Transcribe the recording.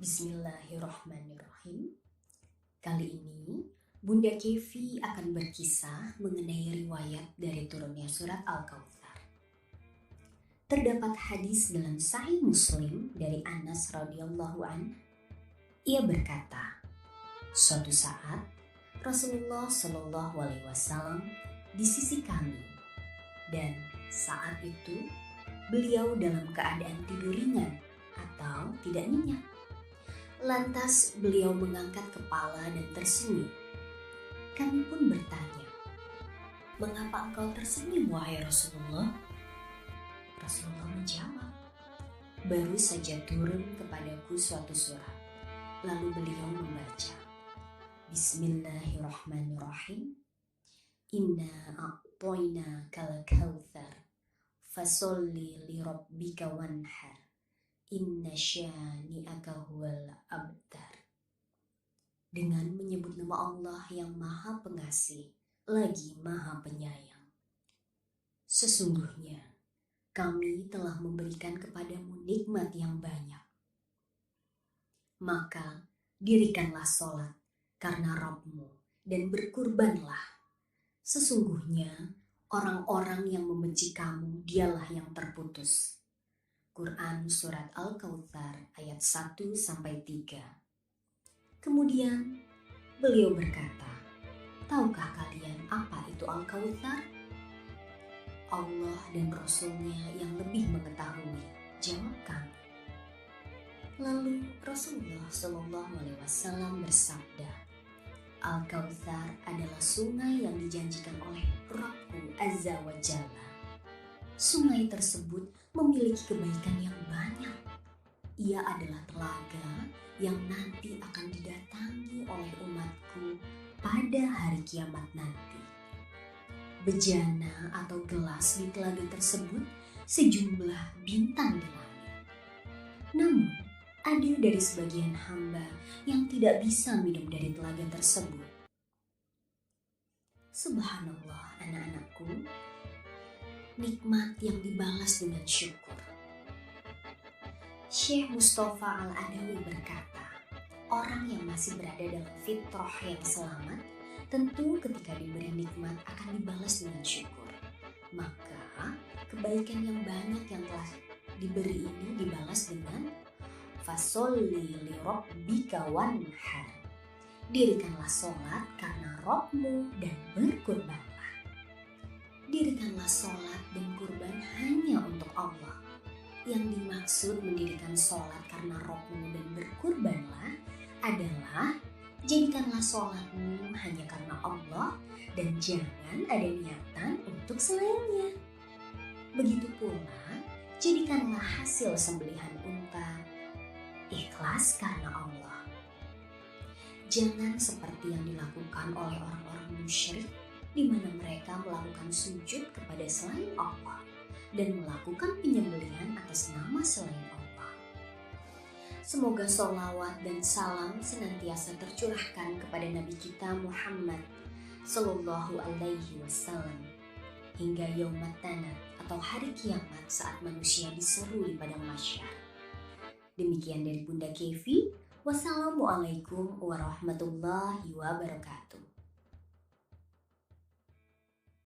Bismillahirrahmanirrahim. Kali ini Bunda Kevi akan berkisah mengenai riwayat dari turunnya surat Al-Kautsar. Terdapat hadis dalam Sahih Muslim dari Anas radhiyallahu an. Ia berkata, suatu saat Rasulullah Shallallahu alaihi wasallam di sisi kami, dan saat itu beliau dalam keadaan tidur ringan atau tidak nyenyak. Lantas beliau mengangkat kepala dan tersenyum. Kami pun bertanya, "Mengapa engkau tersenyum, wahai Rasulullah?" Rasulullah menjawab, "Baru saja turun kepadaku suatu surat." Lalu beliau membaca, Bismillahirrahmanirrahim. Inna a'toinakal kautsar fasolli lirabbika wanhar. Inna syani'aka huwal abtar. Dengan menyebut nama Allah yang Maha Pengasih lagi Maha Penyayang. Sesungguhnya kami telah memberikan kepadamu nikmat yang banyak. Maka dirikanlah sholat karena Rabbmu dan berkurbanlah. Sesungguhnya orang-orang yang membenci kamu dialah yang terputus. Quran Surat Al-Kautsar ayat 1-3. Kemudian beliau berkata, "Tahukah kalian apa itu Al-Kautsar?" Allah dan Rasulnya yang lebih mengetahui, jawab kami. Lalu Rasulullah Shallallahu alaihi wasallam bersabda, Al-Kautsar adalah sungai yang dijanjikan oleh Rabbku Azza wa Jalla. Sungai tersebut memiliki kebaikan yang banyak. Ia adalah telaga yang nanti akan didatangi oleh umatku pada hari kiamat nanti. Bejana atau gelas di telaga tersebut sejumlah bintang di langit. Namun, ada dari sebagian hamba yang tidak bisa minum dari telaga tersebut. Subhanallah, anak-anakku, nikmat yang dibalas dengan syukur. Syekh Mustafa Al-Adawi berkata, orang yang masih berada dalam fitrah yang selamat, tentu ketika diberi nikmat akan dibalas dengan syukur. Maka kebaikan yang banyak yang telah diberi ini dibalas dengan fasolli lirabbika wanhar. Dirikanlah sholat karena Rabbmu dan berkurbanlah. Dirikanlah sholat dan kurban hanya untuk Allah. Yang dimaksud mendirikan sholat karena Rabbmu dan berkurbanlah adalah jadikanlah sholatmu hanya karena Allah dan jangan ada niatan untuk selainnya. Begitu pula, jadikanlah hasil sembelihan unta ikhlas karena Allah. Jangan seperti yang dilakukan oleh orang-orang musyrik, di mana mereka melakukan sujud kepada selain Allah dan melakukan penyembelihan atas nama selain Allah. Semoga sholawat dan salam senantiasa tercurahkan kepada Nabi kita Muhammad Sallallahu Alaihi Wasallam hingga yaumat tanad atau hari kiamat saat manusia diseru di padang mahsyar. Demikian dari Bunda Kevi. Wassalamualaikum warahmatullahi wabarakatuh.